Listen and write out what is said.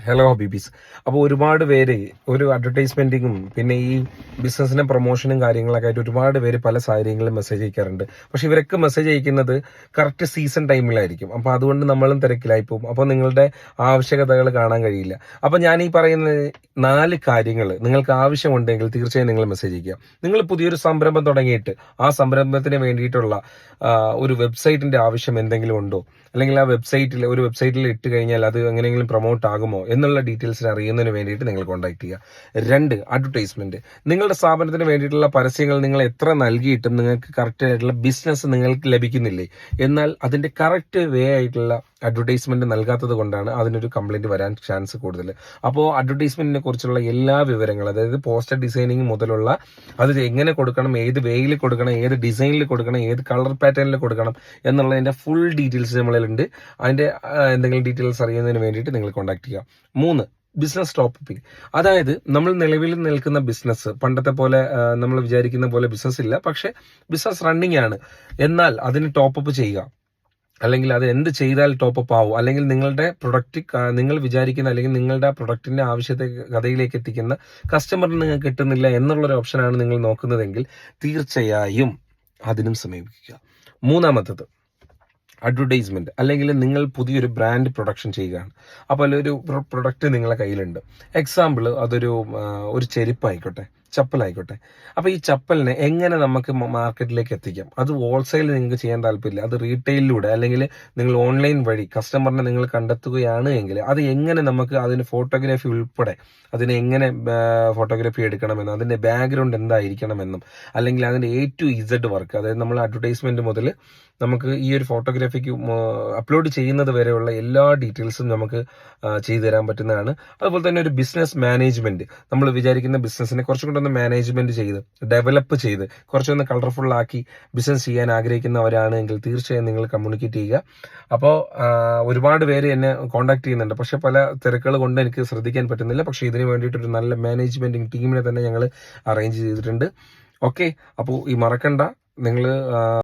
Hello ഹബീബീസ്. അപ്പോൾ ഒരുപാട് പേര് ഒരു അഡ്വർടൈസ്മെന്റിങ്ങും പിന്നെ ഈ ബിസിനസിന്റെ പ്രൊമോഷനും കാര്യങ്ങളൊക്കെ ആയിട്ട് ഒരുപാട് പേര് പല സാഹചര്യങ്ങളിലും മെസ്സേജ് അയക്കാറുണ്ട്. പക്ഷെ ഇവരൊക്കെ മെസ്സേജ് അയക്കുന്നത് കറക്റ്റ് സീസൺ ടൈമിലായിരിക്കും. അപ്പോൾ അതുകൊണ്ട് നമ്മളും തിരക്കിലായി പോകും. അപ്പോൾ നിങ്ങളുടെ ആവശ്യകതകൾ കാണാൻ കഴിയില്ല. അപ്പോൾ ഞാൻ ഈ പറയുന്ന 4 കാര്യങ്ങൾ നിങ്ങൾക്ക് ആവശ്യമുണ്ടെങ്കിൽ തീർച്ചയായും നിങ്ങൾ മെസ്സേജ് അയക്കുക. നിങ്ങൾ പുതിയൊരു സംരംഭം തുടങ്ങിയിട്ട് ആ സംരംഭത്തിന് വേണ്ടിയിട്ടുള്ള ഒരു വെബ്സൈറ്റിന്റെ ആവശ്യം എന്തെങ്കിലും ഉണ്ടോ, അല്ലെങ്കിൽ ആ ഒരു വെബ്സൈറ്റിൽ ഇട്ട് കഴിഞ്ഞാൽ അത് എങ്ങനെയെങ്കിലും പ്രൊമോട്ട് ആകുമോ എന്നുള്ള ഡീറ്റെയിൽസിന് അറിയുന്നതിന് വേണ്ടിയിട്ട് നിങ്ങൾ കോൺടാക്ട് ചെയ്യുക. 2, അഡ്വർടൈസ്മെന്റ്. നിങ്ങളുടെ സ്ഥാപനത്തിന് വേണ്ടിയിട്ടുള്ള പരസ്യങ്ങൾ നിങ്ങൾ എത്ര നൽകിയിട്ടും നിങ്ങൾക്ക് കറക്റ്റ് ആയിട്ടുള്ള ബിസിനസ് നിങ്ങൾക്ക് ലഭിക്കുന്നില്ലേ, എന്നാൽ അതിന്റെ കറക്റ്റ് വേ ആയിട്ടുള്ള അഡ്വർടൈസ്മെന്റ് നൽകാത്തത് കൊണ്ടാണ് അതിനൊരു കംപ്ലൈന്റ് വരാൻ ചാൻസ് കൂടുതൽ. അപ്പോൾ അഡ്വർടൈസ്മെന്റിനെ കുറിച്ചുള്ള എല്ലാ വിവരങ്ങളും, അതായത് പോസ്റ്റർ ഡിസൈനിങ് മുതലുള്ള അത് എങ്ങനെ കൊടുക്കണം, ഏത് വേയിൽ കൊടുക്കണം, ഏത് ഡിസൈനിൽ കൊടുക്കണം, ഏത് കളർ പാറ്റേണിൽ കൊടുക്കണം എന്നുള്ളതിന്റെ ഫുൾ ഡീറ്റെയിൽസ് നമ്മളിലുണ്ട്. അതിന്റെ എന്തെങ്കിലും ഡീറ്റെയിൽസ് അറിയുന്നതിന് വേണ്ടിയിട്ട് നിങ്ങൾ കോൺടാക്ട് ചെയ്യുക. 3, ബിസിനസ് ടോപ്പിംഗ്. അതായത് നമ്മൾ നിലവിൽ നിൽക്കുന്ന ബിസിനസ് പണ്ടത്തെ പോലെ നമ്മൾ വിചാരിക്കുന്ന പോലെ ബിസിനസ് ഇല്ല, പക്ഷെ ബിസിനസ് റണ്ണിങ് ആണ്. എന്നാൽ അതിന് ടോപ്പപ്പ് ചെയ്യുക, അല്ലെങ്കിൽ അത് എന്ത് ചെയ്താൽ ടോപ്പപ്പ് ആവും, അല്ലെങ്കിൽ നിങ്ങളുടെ പ്രൊഡക്റ്റ് നിങ്ങൾ വിചാരിക്കുന്ന അല്ലെങ്കിൽ നിങ്ങളുടെ പ്രൊഡക്റ്റിന്റെ ആവശ്യത്തെ കഥയിലേക്ക് എത്തിക്കുന്ന കസ്റ്റമറിന് നിങ്ങൾക്ക് കിട്ടുന്നില്ല എന്നുള്ളൊരു ഓപ്ഷനാണ് നിങ്ങൾ നോക്കുന്നതെങ്കിൽ തീർച്ചയായും അതിനും സമീപിക്കുക. 3ാമത്തത് അഡ്വർടൈസ്മെന്റ്, അല്ലെങ്കിൽ നിങ്ങൾ പുതിയൊരു ബ്രാൻഡ് പ്രൊഡക്ഷൻ ചെയ്യുകയാണ്. അപ്പോൾ ഒരു പ്രൊഡക്റ്റ് നിങ്ങളുടെ കയ്യിലുണ്ട്. എക്സാമ്പിൾ ഒരു ചെരുപ്പായിക്കോട്ടെ, ചപ്പലായിക്കോട്ടെ. അപ്പോൾ ഈ ചപ്പലിനെ എങ്ങനെ നമുക്ക് മാർക്കറ്റിലേക്ക് എത്തിക്കാം? അത് ഹോൾസെയിൽ നിങ്ങൾക്ക് ചെയ്യാൻ താല്പര്യമില്ല, അത് റീറ്റെയിലിലൂടെ അല്ലെങ്കിൽ നിങ്ങൾ ഓൺലൈൻ വഴി കസ്റ്റമറിനെ നിങ്ങൾ കണ്ടെത്തുകയാണ് എങ്കിൽ അത് എങ്ങനെ നമുക്ക് അതിന് ഫോട്ടോഗ്രാഫി ഉൾപ്പെടെ അതിനെ എങ്ങനെ ഫോട്ടോഗ്രാഫി എടുക്കണമെന്നും അതിന്റെ ബാക്ക്ഗ്രൗണ്ട് എന്തായിരിക്കണമെന്നും, അല്ലെങ്കിൽ അതിന്റെ A to Z വർക്ക്, അതായത് നമ്മൾ അഡ്വർടൈസ്മെന്റ് മുതൽ നമുക്ക് ഈ ഒരു ഫോട്ടോഗ്രാഫിക്ക് അപ്ലോഡ് ചെയ്യുന്നത് വരെയുള്ള എല്ലാ ഡീറ്റെയിൽസും നമുക്ക് ചെയ്തു തരാൻ പറ്റുന്നതാണ്. അതുപോലെ തന്നെ ഒരു ബിസിനസ് മാനേജ്മെന്റ്, നമ്മൾ വിചാരിക്കുന്ന ബിസിനസ്സിനെ കുറച്ചും കൂടെ ഒന്ന് മാനേജ്മെന്റ് ചെയ്ത് ഡെവലപ്പ് ചെയ്ത് കുറച്ചൊന്ന് കളർഫുൾ ആക്കി ബിസിനസ് ചെയ്യാൻ ആഗ്രഹിക്കുന്നവരാണെങ്കിൽ തീർച്ചയായും നിങ്ങൾ കമ്മ്യൂണിക്കേറ്റ് ചെയ്യുക. അപ്പോൾ ഒരുപാട് പേര് എന്നെ കോൺടാക്ട് ചെയ്യുന്നുണ്ട്, പക്ഷെ പല തിരക്കുകൾ കൊണ്ട് എനിക്ക് ശ്രദ്ധിക്കാൻ പറ്റുന്നില്ല. പക്ഷെ ഇതിന് വേണ്ടിയിട്ടൊരു നല്ല മാനേജ്മെന്റിങ് ടീമിനെ തന്നെ ഞങ്ങൾ അറേഞ്ച് ചെയ്തിട്ടുണ്ട്. ഓക്കെ, അപ്പോൾ ഈ മറക്കണ്ട, നിങ്ങൾ